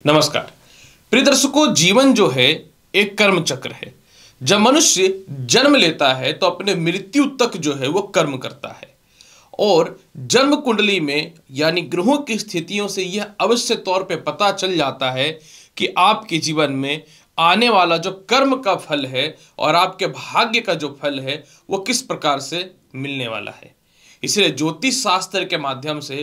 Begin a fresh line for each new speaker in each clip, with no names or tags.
नमस्कार प्रिय दर्शकों, जीवन जो है एक कर्म चक्र है। जब मनुष्य जन्म लेता है तो अपने मृत्यु तक जो है वो कर्म करता है और जन्म कुंडली में यानी ग्रहों की स्थितियों से यह अवश्य तौर पे पता चल जाता है कि आपके जीवन में आने वाला जो कर्म का फल है और आपके भाग्य का जो फल है वो किस प्रकार से मिलने वाला है। इसलिए ज्योतिष शास्त्र के माध्यम से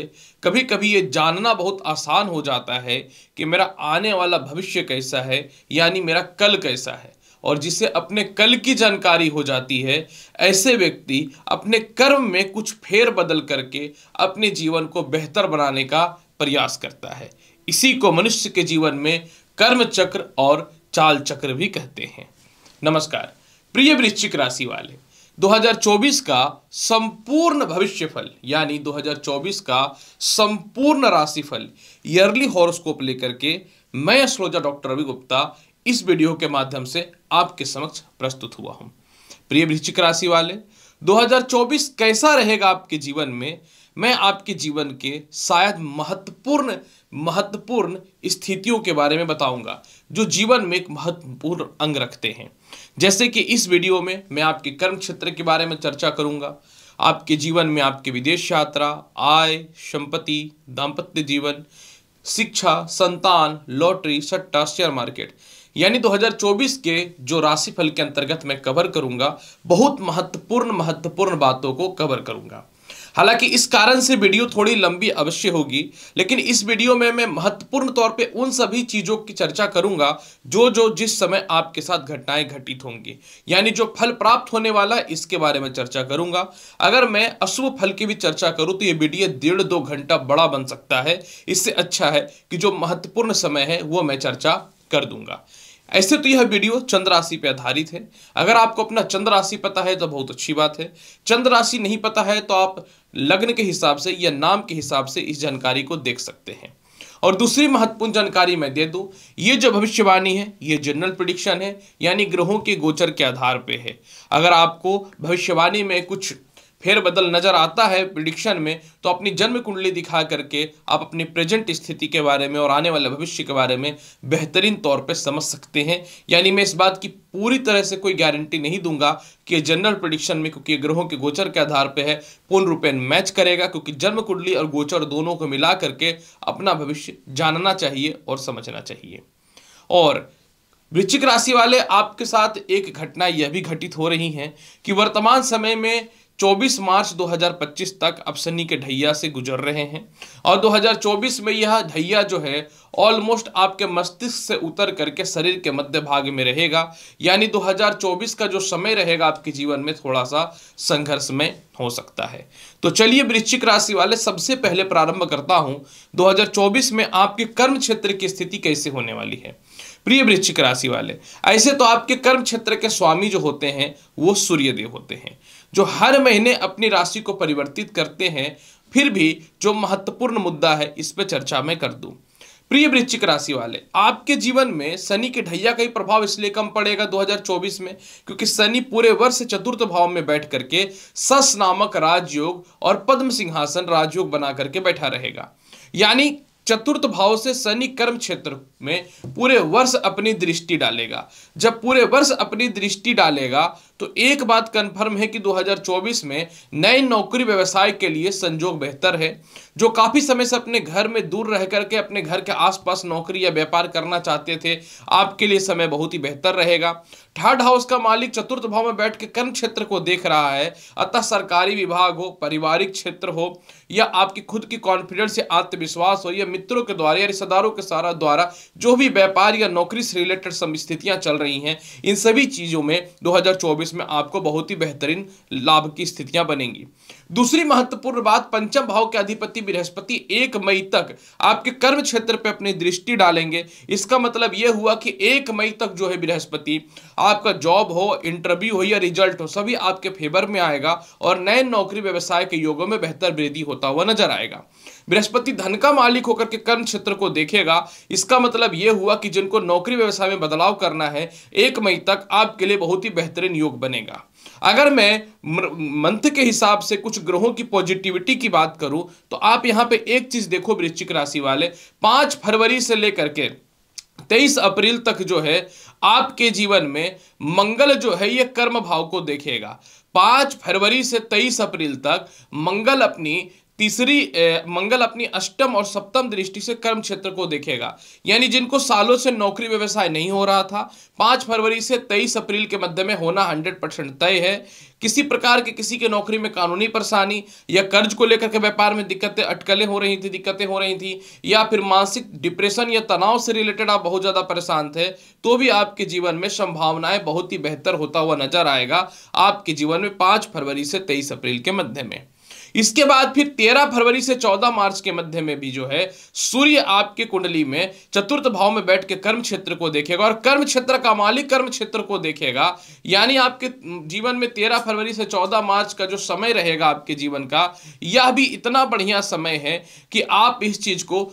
कभी कभी ये जानना बहुत आसान हो जाता है कि मेरा आने वाला भविष्य कैसा है, यानी मेरा कल कैसा है। और जिसे अपने कल की जानकारी हो जाती है, ऐसे व्यक्ति अपने कर्म में कुछ फेर बदल करके अपने जीवन को बेहतर बनाने का प्रयास करता है। इसी को मनुष्य के जीवन में कर्म चक्र और चाल चक्र भी कहते हैं। नमस्कार प्रिय वृश्चिक राशि वाले, 2024 का संपूर्ण भविष्यफल यानी 2024 का संपूर्ण राशिफल ईयरली हॉरोस्कोप लेकर के मैं एस्ट्रोलॉजर डॉक्टर रवि गुप्ता इस वीडियो के माध्यम से आपके समक्ष प्रस्तुत हुआ हूं। प्रिय वृश्चिक राशि वाले, 2024 कैसा रहेगा आपके जीवन में, मैं आपके जीवन के शायद महत्वपूर्ण स्थितियों के बारे में बताऊंगा जो जीवन में एक महत्वपूर्ण अंग रखते हैं। जैसे कि इस वीडियो में मैं आपके कर्म क्षेत्र के बारे में चर्चा करूंगा, आपके जीवन में आपके विदेश यात्रा, आय, संपत्ति, दाम्पत्य जीवन, शिक्षा, संतान, लॉटरी, सट्टा, शेयर मार्केट, यानी 2024 के जो राशिफल के अंतर्गत मैं कवर करूंगा, बहुत महत्वपूर्ण बातों को कवर करूंगा। हालांकि इस कारण से वीडियो थोड़ी लंबी अवश्य होगी, लेकिन इस वीडियो में मैं महत्वपूर्ण तौर पे उन सभी चीजों की चर्चा करूंगा जो जिस समय आपके साथ घटनाएं घटित होंगी, यानी जो फल प्राप्त होने वाला है इसके बारे में चर्चा करूंगा। अगर मैं अशुभ फल की भी चर्चा करूं तो ये वीडियो 1.5-2 घंटा बड़ा बन सकता है। इससे अच्छा है कि जो महत्वपूर्ण समय है वो मैं चर्चा कर दूंगा। ऐसे तो यह वीडियो चंद्र राशि पर आधारित है। अगर आपको अपना चंद्र राशि पता है तो बहुत अच्छी बात है। चंद्र राशि नहीं पता है तो आप लग्न के हिसाब से या नाम के हिसाब से इस जानकारी को देख सकते हैं। और दूसरी महत्वपूर्ण जानकारी मैं दे दूं, ये जो भविष्यवाणी है ये जनरल प्रेडिक्शन है, यानी ग्रहों के गोचर के आधार पे है। अगर आपको भविष्यवाणी में कुछ फेरबदल नजर आता है प्रिडिक्शन में, तो अपनी जन्म कुंडली दिखा करके आप अपनी प्रेजेंट स्थिति के बारे में और आने वाले भविष्य के बारे में बेहतरीन तौर पे समझ सकते हैं। यानी मैं इस बात की पूरी तरह से कोई गारंटी नहीं दूंगा कि जनरल प्रेडिक्शन में, क्योंकि ग्रहों के गोचर के आधार पे है, पूर्ण रूप में मैच करेगा, क्योंकि जन्म कुंडली और गोचर दोनों को मिला करके अपना भविष्य जानना चाहिए और समझना चाहिए। और वृश्चिक राशि वाले, आपके साथ एक घटना यह भी घटित हो रही है कि वर्तमान समय में 24 मार्च 2025 तक अब शनि के ढैया से गुजर रहे हैं और 2024 में यह ढैया जो है ऑलमोस्ट आपके मस्तिष्क से उतर करके शरीर के मध्य भाग में रहेगा। यानी 2024 का जो समय रहेगा आपके जीवन में थोड़ा सा संघर्षमय हो सकता है। तो चलिए वृश्चिक राशि वाले, सबसे पहले प्रारंभ करता हूं 2024 में आपके कर्म क्षेत्र की स्थिति कैसे होने वाली है। प्रिय वृश्चिक राशि वाले, ऐसे तो आपके कर्म क्षेत्र के स्वामी जो होते हैं वो सूर्यदेव होते हैं, जो हर महीने अपनी राशि को परिवर्तित करते हैं। फिर भी जो महत्वपूर्ण मुद्दा है इस पर चर्चा मैं कर दूं। प्रिय वृश्चिक राशि वाले, आपके जीवन में शनि के ढैया का ही प्रभाव इसलिए कम पड़ेगा 2024 में, क्योंकि शनि पूरे वर्ष चतुर्थ भाव में बैठ करके सस नामक राजयोग और पद्म सिंहासन राजयोग बना करके बैठा रहेगा। यानी चतुर्थ भाव से शनि कर्म क्षेत्र में पूरे वर्ष अपनी दृष्टि डालेगा। जब पूरे वर्ष अपनी दृष्टि डालेगा तो एक बात कंफर्म है कि 2024 में नए नौकरी व्यवसाय के लिए संजोग बेहतर है। जो काफी समय से अपने घर में दूर रह करके अपने घर के आसपास नौकरी या व्यापार करना चाहते थे, आपके लिए समय बहुत ही बेहतर रहेगा। थर्ड हाउस का मालिक चतुर्थ भाव में बैठ के कर्म क्षेत्र को देख रहा है, अतः सरकारी विभाग हो, पारिवारिक क्षेत्र हो, या आपकी खुद की कॉन्फिडेंस या आत्मविश्वास हो, या मित्रों के द्वारा या रिश्तेदारों के सारा द्वारा जो भी व्यापार या नौकरी से रिलेटेड स्थितियां चल रही हैं, इन सभी चीजों में 2024 में आपको बहुत ही बेहतरीन लाभ की स्थितियां बनेंगी। दूसरी महत्वपूर्ण बात, पंचम भाव के अधिपति बृहस्पति 1 मई तक आपके कर्म क्षेत्र पर अपनी दृष्टि डालेंगे। इसका मतलब यह हुआ कि 1 मई तक जो है बृहस्पति आपका जॉब हो, इंटरव्यू हो या रिजल्ट हो, सभी आपके फेवर में आएगा और नए नौकरी व्यवसाय के योगों में बेहतर वृद्धि होता हुआ नजर आएगा। बृहस्पति धन का मालिक होकर के कर्म क्षेत्र को देखेगा। इसका मतलब यह हुआ कि जिनको नौकरी व्यवसाय में बदलाव करना है, 1 मई तक आपके लिए बहुत ही बेहतरीन योग बनेगा। अगर मैं मंथ के हिसाब से कुछ ग्रहों की पॉजिटिविटी की बात करूं तो आप यहां पे एक चीज देखो वृश्चिक राशि वाले, 5 फरवरी से लेकर के 23 अप्रैल तक जो है आपके जीवन में मंगल जो है ये कर्म भाव को देखेगा। 5 फरवरी से 23 अप्रैल तक मंगल अपनी अष्टम और सप्तम दृष्टि से कर्म क्षेत्र को देखेगा। यानी जिनको सालों से नौकरी व्यवसाय नहीं हो रहा था, 5 फरवरी से 23 अप्रैल के मध्य में होना 100% तय है। किसी प्रकार के किसी के नौकरी में कानूनी परेशानी या कर्ज को लेकर के व्यापार में दिक्कतें दिक्कतें हो रही थी, या फिर मानसिक डिप्रेशन या तनाव से रिलेटेड आप बहुत ज्यादा परेशान थे, तो भी आपके जीवन में संभावनाएं बहुत ही बेहतर होता हुआ नजर आएगा आपके जीवन में 5 फरवरी से 23 अप्रैल के मध्य में। इसके बाद फिर 13 फरवरी से 14 मार्च के मध्य में भी जो है सूर्य आपके कुंडली में चतुर्थ भाव में बैठ के कर्म क्षेत्र को देखेगा और कर्म क्षेत्र का मालिक कर्म क्षेत्र को देखेगा। यानी आपके जीवन में 13 फरवरी से 14 मार्च का जो समय रहेगा आपके जीवन का, यह भी इतना बढ़िया समय है कि आप इस चीज को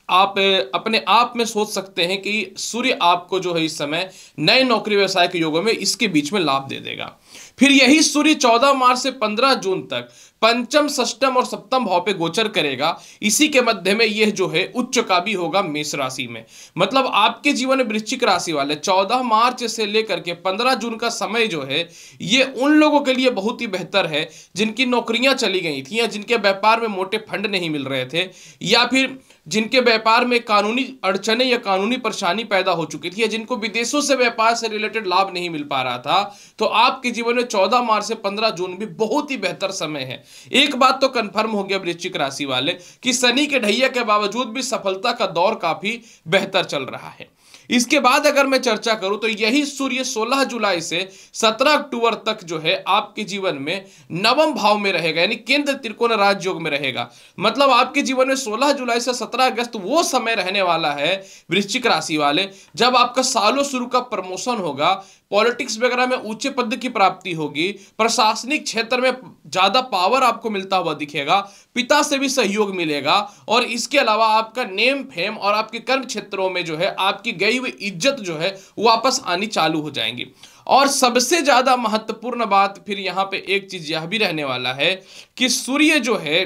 आप अपने आप में सोच सकते हैं कि सूर्य आपको जो है इस समय नए नौकरी व्यवसाय के योगों में इसके बीच में लाभ दे देगा। फिर यही सूर्य 14 मार्च से 15 जून तक पंचम, षष्टम और सप्तम भाव पे गोचर करेगा। इसी के मध्य में यह जो है उच्च का भी होगा मेष राशि में। मतलब आपके जीवन में वृश्चिक राशि वाले 14 मार्च से लेकर के 15 जून का समय जो है ये उन लोगों के लिए बहुत ही बेहतर है जिनकी नौकरियां चली गई थी, या जिनके व्यापार में मोटे फंड नहीं मिल रहे थे, या फिर जिनके व्यापार में कानूनी अड़चने या कानूनी परेशानी पैदा हो चुकी थी, या जिनको विदेशों से व्यापार से रिलेटेड लाभ नहीं मिल पा रहा था। तो आपके जीवन में 14 मार्च से 15 जून भी बहुत ही बेहतर समय है। एक बात तो कंफर्म हो गया वृश्चिक राशि वाले कि शनि के ढैया के बावजूद भी सफलता का दौर काफी बेहतर चल रहा है। इसके बाद अगर मैं चर्चा करूं तो यही सूर्य 16 जुलाई से 17 अक्टूबर तक जो है आपके जीवन में नवम भाव में रहेगा, यानी केंद्र त्रिकोण राजयोग में रहेगा। मतलब आपके जीवन में 16 जुलाई से 17 अगस्त वो समय रहने वाला है वृश्चिक राशि वाले, जब आपका सालों शुरू का प्रमोशन होगा, पॉलिटिक्स वगैरह में ऊंचे पद की प्राप्ति होगी, प्रशासनिक क्षेत्र में ज्यादा पावर आपको मिलता हुआ दिखेगा, पिता से भी सहयोग मिलेगा, और इसके अलावा आपका नेम फेम और आपके कर्म क्षेत्रों में जो है आपकी गई हुई इज्जत जो है वापस आनी चालू हो जाएंगी। और सबसे ज्यादा महत्वपूर्ण बात फिर यहां पे एक चीज यह भी रहने वाला है कि सूर्य जो है,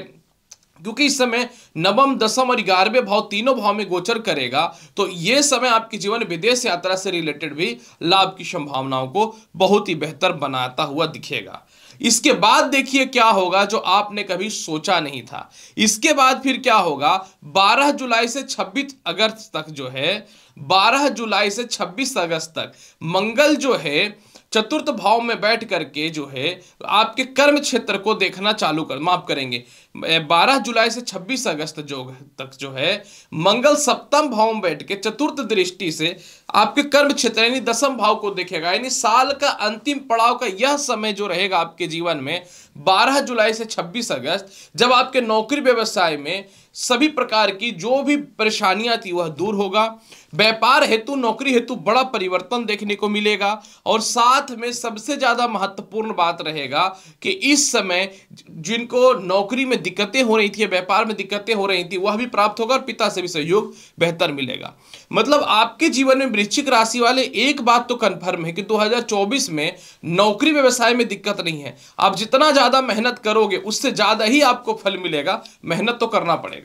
क्योंकि इस समय नवम, दसम और 11वें भाव तीनों भाव में गोचर करेगा, तो यह समय आपके जीवन विदेश यात्रा से रिलेटेड भी लाभ की संभावनाओं को बहुत ही बेहतर बनाता हुआ दिखेगा। इसके बाद देखिए क्या होगा जो आपने कभी सोचा नहीं था। इसके बाद फिर क्या होगा, 12 जुलाई से 26 अगस्त तक जो है, 12 जुलाई से 26 अगस्त तक मंगल जो है चतुर्थ भाव में बैठ करके जो है आपके कर्म क्षेत्र को देखना चालू कर, माफ करेंगे, 12 जुलाई से 26 अगस्त तक जो है मंगल सप्तम भाव में बैठ के चतुर्थ दृष्टि से आपके कर्म क्षेत्र यानी दसम भाव को देखेगा। यानी साल का अंतिम पड़ाव का यह समय जो रहेगा आपके जीवन में 12 जुलाई से 26 अगस्त, जब आपके नौकरी व्यवसाय में सभी प्रकार की जो भी परेशानियां थी वह दूर होगा, व्यापार हेतु नौकरी हेतु बड़ा परिवर्तन देखने को मिलेगा, और साथ में सबसे ज्यादा महत्वपूर्ण बात रहेगा कि इस समय जिनको नौकरी में दिक्कतें हो रही थी, व्यापार में दिक्कतें हो रही थी, वह भी प्राप्त होगा और पिता से भी सहयोग बेहतर मिलेगा। मतलब आपके जीवन में वृश्चिक राशि वाले एक बात तो कंफर्म है कि 2024 में नौकरी व्यवसाय में दिक्कत नहीं है। आप जितना ज्यादा मेहनत करोगे उससे ज्यादा ही आपको फल मिलेगा, मेहनत तो करना पड़ेगा।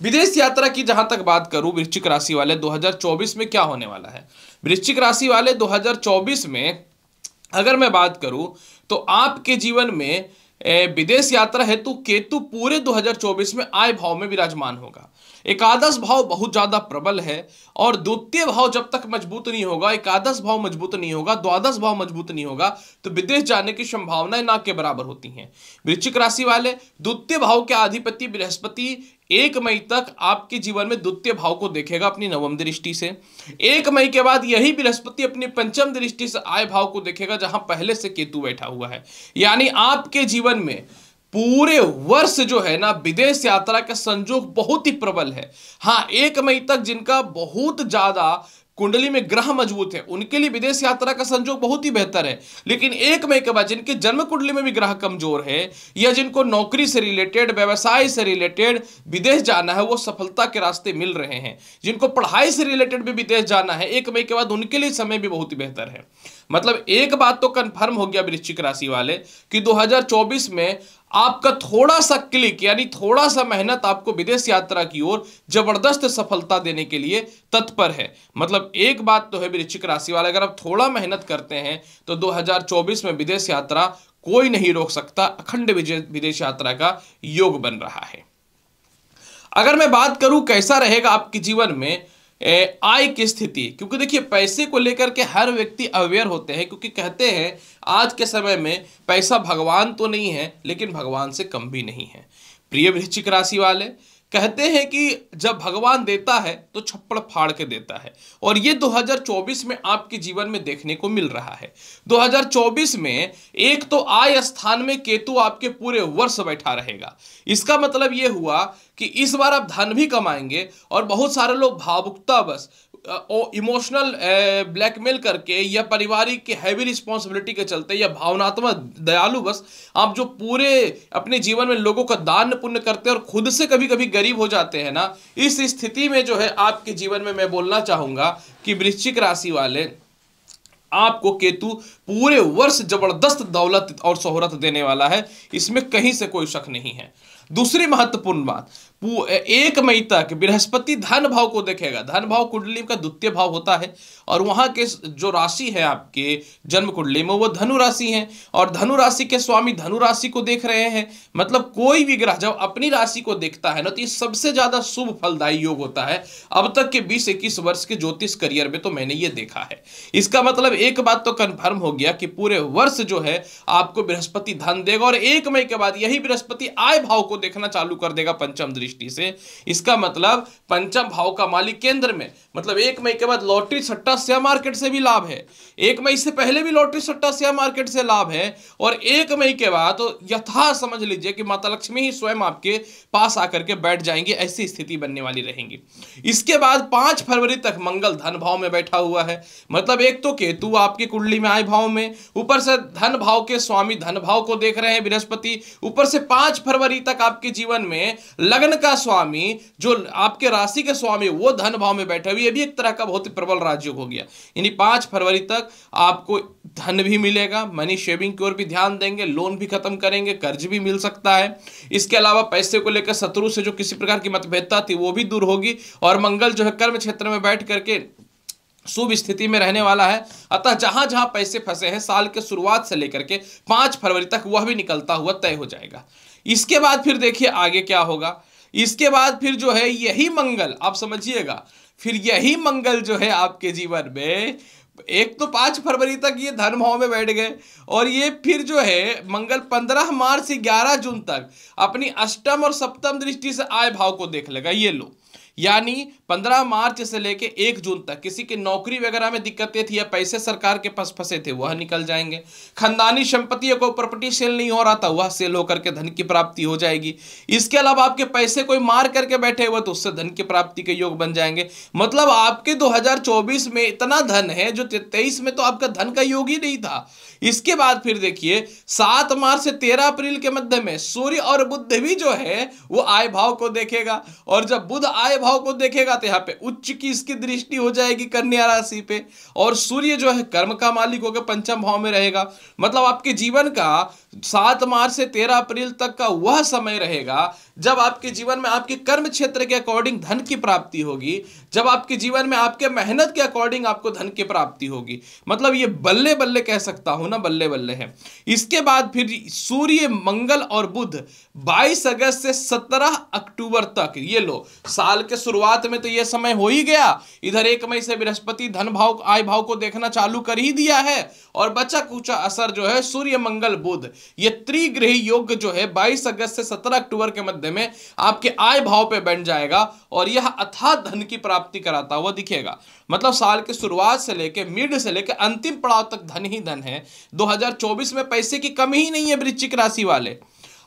विदेश यात्रा की जहां तक बात करूं वृश्चिक राशि वाले 2024 में क्या होने वाला है, वृश्चिक राशि वाले 2024 में अगर मैं बात करूं तो आपके जीवन में विदेश यात्रा हेतु केतु पूरे 2024 में आय भाव में विराजमान होगा। एकादश भाव बहुत ज्यादा प्रबल है, और द्वितीय भाव जब तक मजबूत नहीं होगा, एकादश भाव मजबूत नहीं होगा, द्वादश भाव मजबूत नहीं होगा, तो विदेश जाने की संभावनाएं ना के बराबर होती हैं। वृश्चिक राशि वाले द्वितीय भाव के अधिपति बृहस्पति 1 मई तक आपके जीवन में द्वितीय भाव को देखेगा अपनी नवम दृष्टि से। 1 मई के बाद यही बृहस्पति अपनी पंचम दृष्टि से आय भाव को देखेगा, जहां पहले से केतु बैठा हुआ है। यानी आपके जीवन में पूरे वर्ष जो है ना विदेश यात्रा का संयोग बहुत ही प्रबल है। हाँ, 1 मई तक जिनका बहुत ज्यादा कुंडली में ग्रह मजबूत है उनके लिए विदेश यात्रा का संयोग बहुत ही बेहतर है, लेकिन 1 मई के बाद जिनके जन्म कुंडली में भी ग्रह कमजोर है, या जिनको नौकरी से रिलेटेड, व्यवसाय से रिलेटेड विदेश जाना है, वो सफलता के रास्ते मिल रहे हैं। जिनको पढ़ाई से रिलेटेड भी विदेश जाना है 1 मई के बाद, उनके लिए समय भी बहुत ही बेहतर है। मतलब एक बात तो कंफर्म हो गया वृश्चिक राशि वाले कि 2024 में आपका थोड़ा सा क्लिक यानी थोड़ा सा मेहनत आपको विदेश यात्रा की ओर जबरदस्त सफलता देने के लिए तत्पर है। मतलब एक बात तो है वृश्चिक राशि वाले, अगर आप थोड़ा मेहनत करते हैं तो 2024 में विदेश यात्रा कोई नहीं रोक सकता। अखंड विदेश यात्रा का योग बन रहा है। अगर मैं बात करूं कैसा रहेगा आपके जीवन में आय की स्थिति, क्योंकि देखिए पैसे को लेकर के हर व्यक्ति अवेयर होते हैं, क्योंकि कहते हैं आज के समय में पैसा भगवान तो नहीं है लेकिन भगवान से कम भी नहीं है। प्रिय वृश्चिक राशि वाले, कहते हैं कि जब भगवान देता है तो छप्पड़ फाड़ के देता है, और ये 2024 में आपके जीवन में देखने को मिल रहा है। 2024 में एक तो आय स्थान में केतु आपके पूरे वर्ष बैठा रहेगा। इसका मतलब ये हुआ कि इस बार आप धन भी कमाएंगे, और बहुत सारे लोग भावुकता बस इमोशनल ब्लैकमेल करके या पारिवारिक के हैवी रिस्पॉन्सिबिलिटी के चलते या भावनात्मक दयालु बस आप जो पूरे अपने जीवन में लोगों का दान पुण्य करते हैं और खुद से कभी कभी गरीब हो जाते हैं ना, इस स्थिति में जो है आपके जीवन में मैं बोलना चाहूंगा कि वृश्चिक राशि वाले आपको केतु पूरे वर्ष जबरदस्त दौलत और शोहरत देने वाला है, इसमें कहीं से कोई शक नहीं है। दूसरी महत्वपूर्ण बात, 1 मई तक बृहस्पति धन भाव को देखेगा। धन भाव कुंडली का द्वितीय भाव होता है, और वहां के जो राशि है आपके जन्म कुंडली में वो धनु राशि है, और धनु राशि के स्वामी धनु राशि को देख रहे हैं। मतलब कोई भी ग्रह जब अपनी राशि को देखता है ना तो ये सबसे ज्यादा शुभ फलदायी योग होता है। अब तक के 20-21 वर्ष के ज्योतिष करियर में तो मैंने ये देखा है। इसका मतलब एक बात तो कंफर्म हो गया कि पूरे वर्ष जो है आपको बृहस्पति धन देगा, और 1 मई के बाद यही बृहस्पति आय भाव को देखना चालू कर देगा पंचम दृष्टि से। इसका मतलब पंचम भाव का मालिक केंद्र में, मतलब 1 मई के बाद लॉटरी सट्टा शेयर मार्केट से भी लाभ है। 1 मई से पहले भी लॉटरी सट्टा शेयर मार्केट से लाभ है, और 1 मई के बाद तो यथा समझ लीजिए कि माता लक्ष्मी ही स्वयं आपके पास आकर के बैठ जाएंगे, ऐसी स्थिति बनने वाली रहेंगी। इसके बाद 5 फरवरी तक मंगल धन भाव में बैठा हुआ है। मतलब एक तो केतु आपकी कुंडली में आय भाव में, ऊपर से धन भाव के स्वामी धन भाव को देख रहे हैं बृहस्पति, ऊपर से 5 फरवरी तक आपके जीवन में लग्न का स्वामी जो आपके राशि के स्वामी वो धन भाव में बैठे हुए, ये भी एक तरह का बहुत ही प्रबल राजयोग हो गया। यानी 5 फरवरी तक आपको धन भी मिलेगा, मनी शेविंग की ओर भी ध्यान देंगे, लोन भी खत्म करेंगे, कर्ज भी मिल सकता है। इसके अलावा पैसे को लेकर शत्रु से जो किसी प्रकार की मतभेदता थी वो भी दूर होगी, और मंगल जो है कर्म क्षेत्र में बैठ करके शुभ स्थिति में रहने वाला है। अतः जहां जहां पैसे फंसे हैं साल के शुरुआत से लेकर के 5 फरवरी तक वह भी निकलता हुआ तय हो जाएगा। इसके बाद फिर देखिए आगे क्या होगा। इसके बाद फिर जो है यही मंगल, आप समझिएगा, फिर यही मंगल जो है आपके जीवन में, एक तो 5 फरवरी तक ये धन भाव में बैठ गए, और ये फिर जो है मंगल 15 मार्च से 11 जून तक अपनी अष्टम और सप्तम दृष्टि से आय भाव को देख लेगा। ये लो, यानी 15 मार्च से लेके 1 जून तक किसी की नौकरी वगैरह में दिक्कतें थी या पैसे सरकार के पास फंसे थे वह निकल जाएंगे। खानदानी संपत्ति को प्रॉपर्टी सेल नहीं हो रहा था वह सेल होकर के धन की प्राप्ति हो जाएगी। इसके अलावा आपके पैसे कोई मार करके बैठे हुए तो उससे धन की प्राप्ति के योग बन जाएंगे। मतलब आपके 2024 में इतना धन है जो 23 में तो आपका धन का योग ही नहीं था। इसके बाद फिर देखिए 7 मार्च से 13 अप्रैल के मध्य में सूर्य और बुध भी जो है वो आय भाव को देखेगा, और जब बुध आय भाव को देखेगा तो यहाँ पे उच्च की इसकी दृष्टि हो जाएगी कन्या राशि पे, और सूर्य जो है कर्म का मालिक होकर पंचम भाव में रहेगा। मतलब आपके जीवन का 7 मार्च से 13 अप्रैल तक का वह समय रहेगा जब आपके जीवन में आपके कर्म क्षेत्र के अकॉर्डिंग धन की प्राप्ति होगी, जब आपके जीवन में आपके मेहनत के अकॉर्डिंग आपको धन की प्राप्ति होगी। मतलब ये बल्ले बल्ले कह सकता हूं ना, बल्ले बल्ले है। इसके बाद फिर सूर्य मंगल और बुध 22 अगस्त से 17 अक्टूबर तक, ये लो साल के शुरुआत में तो ये समय हो ही गया। इधर 1 मई से बृहस्पति धन भाव आय भाव को देखना चालू कर ही दिया है, और बचा कुचा असर जो है सूर्य मंगल बुध ये त्रिग्रही योग जो है 22 अगस्त से 17 अक्टूबर के मध्य में आपके आय भाव पे बन जाएगा, और यह अथाह धन की प्राप्ति कराता हुआ दिखेगा। मतलब साल के शुरुआत से लेके मिड से लेके अंतिम पड़ाव तक धन ही धन है। 2024 में पैसे की कमी ही नहीं है वृश्चिक राशि वाले।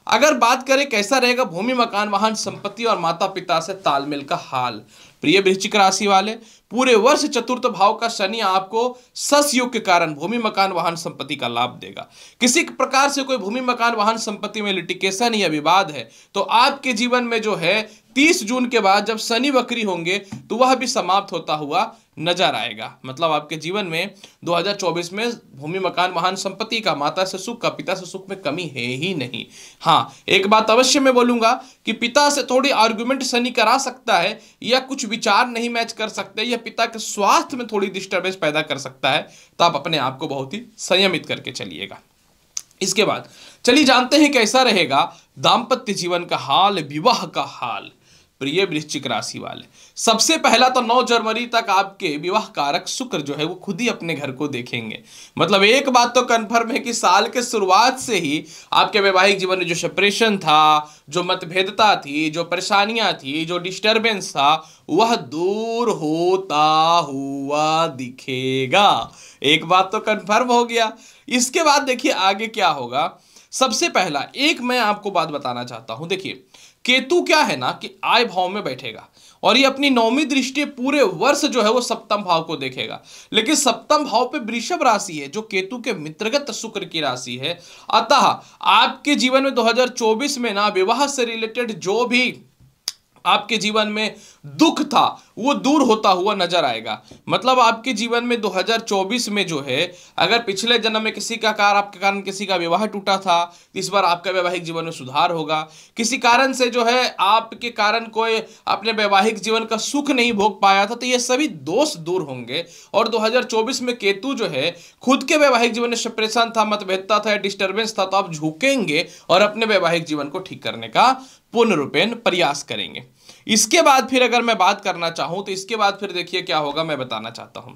अगर बात करें कैसा रहेगा भूमि मकान वाहन संपत्ति और माता पिता से तालमेल का हाल, प्रिय वृश्चिक राशि वाले, पूरे वर्ष चतुर्थ भाव का शनि आपको सस योग के कारण भूमि मकान वाहन संपत्ति का लाभ देगा। किसी प्रकार से कोई भूमि मकान वाहन संपत्ति में लिटिगेशन या विवाद है तो आपके जीवन में जो है 30 जून के बाद जब शनि वक्री होंगे तो वह भी समाप्त होता हुआ नजर आएगा। मतलब आपके जीवन में 2024 में भूमि मकान वाहन संपत्ति का, माता से सुख का, पिता से सुख में कमी है ही नहीं। हाँ, एक बात अवश्य मैं बोलूंगा कि पिता से थोड़ी आर्गुमेंट शनि करा सकता है, या कुछ विचार नहीं मैच कर सकते, या पिता के स्वास्थ्य में थोड़ी डिस्टर्बेंस पैदा कर सकता है। तो आप अपने आप को बहुत ही संयमित करके चलिएगा। इसके बाद चलिए जानते हैं कैसा रहेगा दाम्पत्य जीवन का हाल, विवाह का हाल। प्रिय वृश्चिक राशि वाले, सबसे पहला तो 9 जनवरी तक आपके विवाह कारक शुक्र जो है वो खुद ही अपने घर को देखेंगे। मतलब एक बात तो कंफर्म है कि साल के शुरुआत से ही आपके वैवाहिक जीवन में जो सेपरेशन था, जो मतभेदता थी, जो परेशानियां थी, जो डिस्टरबेंस था, वह दूर होता हुआ दिखेगा। एक बात तो कंफर्म हो गया। इसके बाद देखिए आगे क्या होगा। सबसे पहला एक मैं आपको बात बताना चाहता हूं। देखिए केतु क्या है ना कि आय भाव में बैठेगा, और ये अपनी 9वीं दृष्टि पूरे वर्ष जो है वो सप्तम भाव को देखेगा। लेकिन सप्तम भाव पे वृषभ राशि है जो केतु के मित्रगत शुक्र की राशि है। अतः आपके जीवन में 2024 में ना विवाह से रिलेटेड जो भी आपके जीवन में दुख था वो दूर होता हुआ नजर आएगा। मतलब आपके जीवन में 2024 में जो है, अगर पिछले जन्म में किसी का आपके कारण किसी का विवाह टूटा था, इस बार आपका वैवाहिक जीवन में सुधार होगा। किसी कारण से जो है आपके कारण कोई अपने वैवाहिक जीवन का सुख नहीं भोग पाया था, तो ये सभी दोष दूर होंगे। और 2024 में केतु जो है खुद के वैवाहिक जीवन में सेपरेशन था, मतभेदता था, डिस्टर्बेंस था, तो आप झुकेंगे और अपने वैवाहिक जीवन को ठीक करने का पूर्ण रूपेण प्रयास करेंगे। इसके बाद फिर अगर मैं बात करना चाहूं तो इसके बाद फिर देखिए क्या होगा, मैं बताना चाहता हूं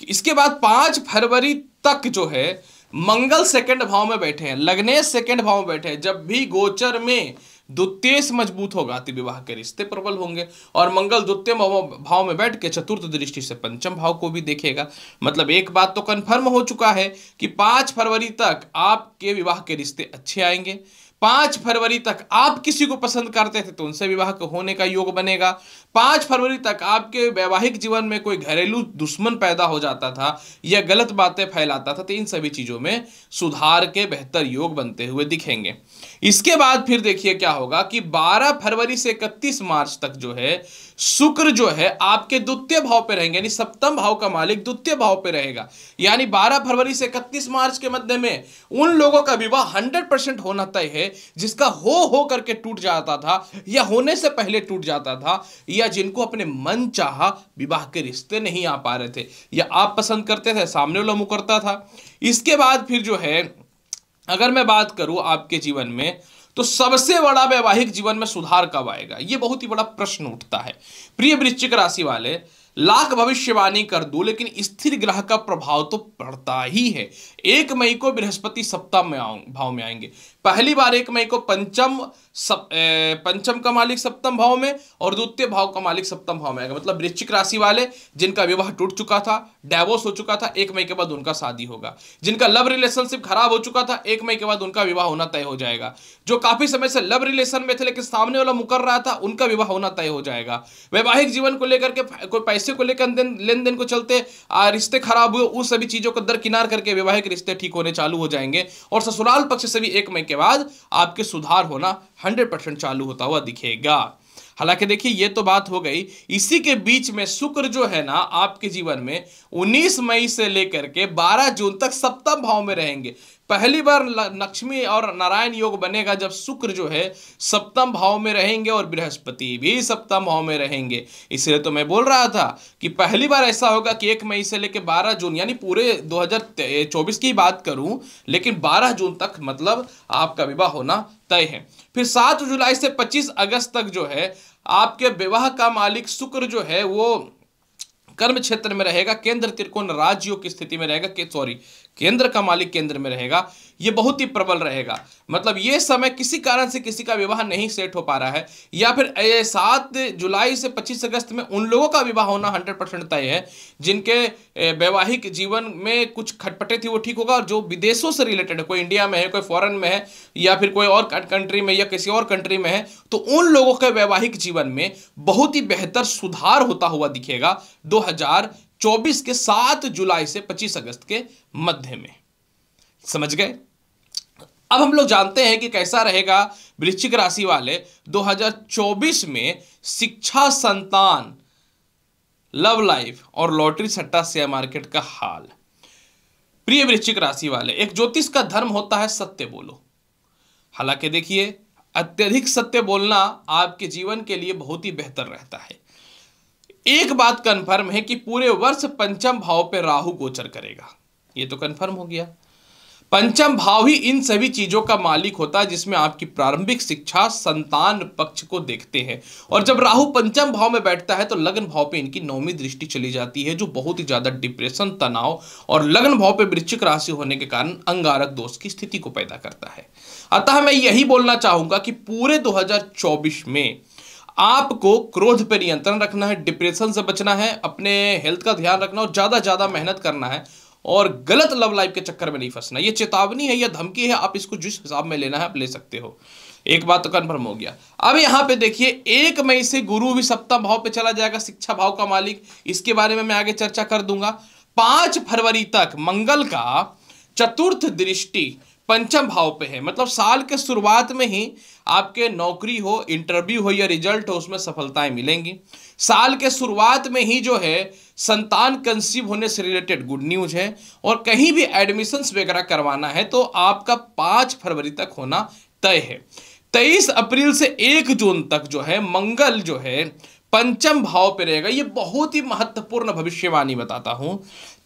कि इसके बाद 5 फरवरी तक जो है मंगल सेकंड भाव में बैठे हैं, लग्नेश सेकंड भाव में बैठे हैं। जब भी गोचर में द्वितीय मजबूत होगा तो विवाह के रिश्ते प्रबल होंगे, और मंगल द्वितीय भाव में बैठ के चतुर्थ दृष्टि से पंचम भाव को भी देखेगा। मतलब एक बात तो कंफर्म हो चुका है कि 5 फरवरी तक आपके विवाह के रिश्ते अच्छे आएंगे। 5 फरवरी तक आप किसी को पसंद करते थे तो उनसे विवाह होने का योग बनेगा। 5 फरवरी तक आपके वैवाहिक जीवन में कोई घरेलू दुश्मन पैदा हो जाता था या गलत बातें फैलाता था, तो इन सभी चीजों में सुधार के बेहतर योग बनते हुए दिखेंगे। इसके बाद फिर देखिए क्या होगा कि 12 फरवरी से 31 मार्च तक जो है शुक्र जो है आपके द्वितीय भाव पे रहेंगे, यानी सप्तम भाव का मालिक द्वितीय भाव पे रहेगा। यानी 12 फरवरी से 31 मार्च के मध्य में उन लोगों का विवाह 100% होना तय है जिसका हो करके टूट जाता था, या होने से पहले टूट जाता था, या जिनको अपने मन चाहा विवाह के रिश्ते नहीं आ पा रहे थे, या आप पसंद करते थे सामने वाला मुकरता था। इसके बाद फिर जो है अगर मैं बात करूं आपके जीवन में, तो सबसे बड़ा वैवाहिक जीवन में सुधार कब आएगा, यह बहुत ही बड़ा प्रश्न उठता है। प्रिय वृश्चिक राशि वाले, लाख भविष्यवाणी कर दूं लेकिन स्थिर ग्रह का प्रभाव तो पड़ता ही है। 1 मई को बृहस्पति सप्तम भाव में आएंगे। पहली बार 1 मई को पंचम का मालिक सप्तम भाव में और द्वितीय भाव का मालिक सप्तम भाव में आएगा। मतलब वृश्चिक राशि वाले जिनका विवाह टूट चुका था, डाइवोर्स हो चुका था, 1 मई के बाद उनका शादी होगा। जिनका लव रिलेशनशिप खराब हो चुका था, 1 मई के बाद उनका विवाह होना तय हो जाएगा। जो काफी समय से लव रिलेशन में थे लेकिन सामने वाला मुकर रहा था, उनका विवाह होना तय हो जाएगा। वैवाहिक जीवन को लेकर के कोई पैसे को लेकर लेन देन को चलते रिश्ते खराब हुए, उस सभी चीजों को दरकिनार करके वैवाहिक रिश्ते ठीक होने चालू हो जाएंगे। और ससुराल पक्ष से भी 1 मई के बाद आपके सुधार होना 100% चालू होता हुआ दिखेगा। हालांकि देखिए ये तो बात हो गई। इसी के बीच में शुक्र जो है ना आपके जीवन में 19 मई से लेकर के 12 जून तक सप्तम भाव में रहेंगे। पहली बार लक्ष्मी और नारायण योग बनेगा जब शुक्र जो है सप्तम भाव में रहेंगे और बृहस्पति भी सप्तम भाव में रहेंगे। इसलिए तो मैं बोल रहा था कि पहली बार ऐसा होगा कि 1 मई से लेकर 12 जून, यानी पूरे 2024 की बात करूं, लेकिन 12 जून तक मतलब आपका विवाह होना तय है। फिर 7 जुलाई से 25 अगस्त तक जो है आपके विवाह का मालिक शुक्र जो है वो कर्म क्षेत्र में रहेगा, केंद्र त्रिकोण राजयोग की स्थिति में रहेगा, केंद्र का मालिक केंद्र में रहेगा। ये बहुत ही प्रबल रहेगा। मतलब ये समय किसी कारण से किसी का विवाह नहीं सेट हो पा रहा है, या फिर 7 जुलाई से 25 अगस्त में उन लोगों का विवाह होना 100% तय है जिनके वैवाहिक जीवन में कुछ खटपटे थी वो ठीक होगा। और जो विदेशों से रिलेटेड है, कोई इंडिया में है, कोई फॉरेन में है, या फिर कोई और कंट्री में या किसी और कंट्री में है, तो उन लोगों के वैवाहिक जीवन में बहुत ही बेहतर सुधार होता हुआ दिखेगा 2024 के 7 जुलाई से 25 अगस्त के मध्य में। समझ गए? अब हम लोग जानते हैं कि कैसा रहेगा वृश्चिक राशि वाले 2024 में शिक्षा, संतान, लव लाइफ और लॉटरी सट्टा शेयर मार्केट का हाल। प्रिय वृश्चिक राशि वाले, एक ज्योतिष का धर्म होता है सत्य बोलो। हालांकि देखिए, अत्यधिक सत्य बोलना आपके जीवन के लिए बहुत ही बेहतर रहता है। एक बात कंफर्म है कि पूरे वर्ष पंचम भाव पे राहु गोचर करेगा, ये तो कंफर्म हो गया। पंचम भाव ही इन सभी चीजों का मालिक होता है जिसमें आपकी प्रारंभिक शिक्षा, संतान पक्ष को देखते हैं। और जब राहु पंचम भाव में बैठता है तो लग्न भाव पे इनकी नौवीं दृष्टि चली जाती है, जो बहुत ही ज्यादा डिप्रेशन, तनाव और लग्न भाव पे वृश्चिक राशि होने के कारण अंगारक दोष की स्थिति को पैदा करता है। अतः मैं यही बोलना चाहूंगा कि पूरे 2024 में आपको क्रोध पर नियंत्रण रखना है, डिप्रेशन से बचना है, अपने हेल्थ का ध्यान रखना और ज्यादा मेहनत करना है और गलत लव लाइफ के चक्कर में नहीं फंसना। ये चेतावनी है या धमकी है, आप इसको जिस हिसाब में लेना है आप ले सकते हो। एक बात तो कंफर्म हो गया। अब यहां पे देखिए, 1 मई से गुरु भी सप्तम भाव पे चला जाएगा, शिक्षा भाव का मालिक। इसके बारे में मैं आगे चर्चा कर दूंगा। 5 फरवरी तक मंगल का चतुर्थ दृष्टि पंचम भाव पे है, मतलब साल के शुरुआत में ही आपके नौकरी हो, इंटरव्यू हो या रिजल्ट हो, उसमें सफलताएं मिलेंगी। साल के शुरुआत में ही जो है संतान कंसीव होने से रिलेटेड गुड न्यूज है। और कहीं भी एडमिशंस वगैरह करवाना है तो आपका 5 फरवरी तक होना तय है। 23 अप्रैल से 1 जून तक जो है मंगल जो है पंचम भाव पे रहेगा। ये बहुत ही महत्वपूर्ण भविष्यवाणी बताता हूं।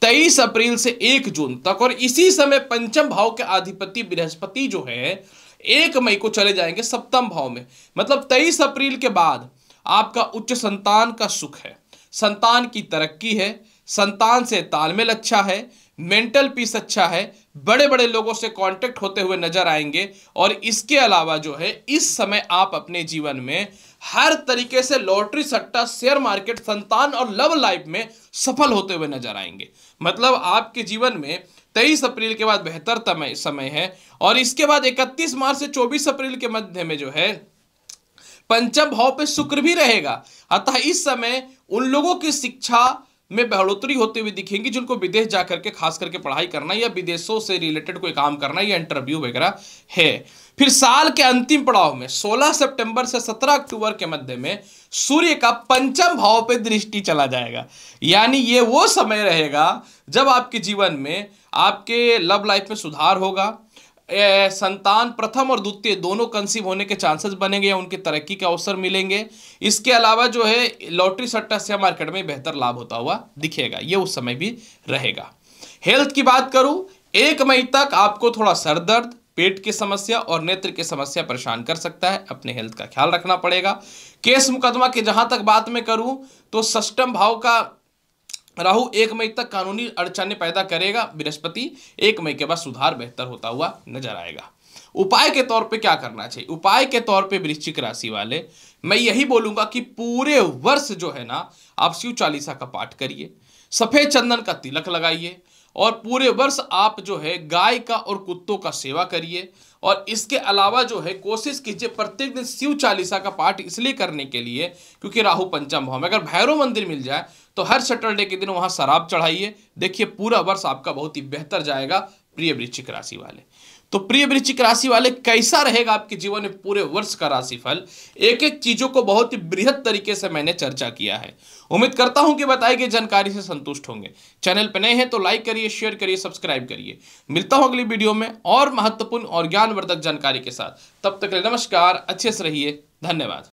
23 अप्रैल से 1 जून तक, और इसी समय पंचम भाव के अधिपति बृहस्पति जो है 1 मई को चले जाएंगे सप्तम भाव में। मतलब 23 अप्रैल के बाद आपका उच्च संतान का सुख है, संतान की तरक्की है, संतान से तालमेल अच्छा है, मेंटल पीस अच्छा है, बड़े बड़े लोगों से कांटेक्ट होते हुए नजर आएंगे। और इसके अलावा जो है इस समय आप अपने जीवन में हर तरीके से लॉटरी, सट्टा, शेयर मार्केट, संतान और लव लाइफ में सफल होते हुए नजर आएंगे। मतलब आपके जीवन में 23 अप्रैल के बाद बेहतर समय है। और इसके बाद 31 मार्च से 24 अप्रैल के मध्य में जो है पंचम भाव पे शुक्र भी रहेगा। अतः इस समय उन लोगों की शिक्षा में बढ़ोतरी होते हुए दिखेंगी जिनको विदेश जाकर के खास करके पढ़ाई करना या विदेशों से रिलेटेड कोई काम करना या इंटरव्यू वगैरह है। फिर साल के अंतिम पड़ाव में 16 सितंबर से 17 अक्टूबर के मध्य में सूर्य का पंचम भाव पे दृष्टि चला जाएगा। यानी ये वो समय रहेगा जब आपके जीवन में आपके लव लाइफ में सुधार होगा, संतान प्रथम और द्वितीय दोनों कंसीव होने के चांसेस बनेंगे या उनकी तरक्की के अवसर मिलेंगे। इसके अलावा जो है लॉटरी, सट्टा, शेयर मार्केट में बेहतर लाभ होता हुआ दिखेगा, ये उस समय भी रहेगा। हेल्थ की बात करूं, 1 मई तक आपको थोड़ा सर दर्द, पेट की समस्या और नेत्र की समस्या परेशान कर सकता है, अपने हेल्थ का ख्याल रखना पड़ेगा। केस मुकदमा की जहां तक बात मैं करूं तो षष्ठम भाव का राहु 1 मई तक कानूनी अड़चनें पैदा करेगा। बृहस्पति 1 मई के बाद सुधार बेहतर होता हुआ नजर आएगा। उपाय के तौर पे क्या करना चाहिए? उपाय के तौर पे वृश्चिक राशि वाले मैं यही बोलूंगा कि पूरे वर्ष जो है ना आप शिव चालीसा का पाठ करिए, सफेद चंदन का तिलक लगाइए और पूरे वर्ष आप जो है गाय का और कुत्तों का सेवा करिए। और इसके अलावा जो है कोशिश कीजिए प्रत्येक दिन शिव चालीसा का पाठ इसलिए करने के लिए क्योंकि राहु पंचम भाव में। अगर भैरव मंदिर मिल जाए तो हर सैटरडे के दिन वहां शराब चढ़ाइए। देखिए पूरा वर्ष आपका बहुत ही बेहतर जाएगा प्रिय वृश्चिक राशि वाले। तो प्रिय वृश्चिक राशि वाले, कैसा रहेगा आपके जीवन में पूरे वर्ष का राशिफल? एक एक चीजों को बहुत ही बृहद तरीके से मैंने चर्चा किया है। उम्मीद करता हूं कि बताई गई जानकारी से संतुष्ट होंगे। चैनल पर नए हैं तो लाइक करिए, शेयर करिए, सब्सक्राइब करिए। मिलता हूं अगली वीडियो में और महत्वपूर्ण और ज्ञानवर्धक जानकारी के साथ। तब तक के लिए नमस्कार, अच्छे से रहिए, धन्यवाद।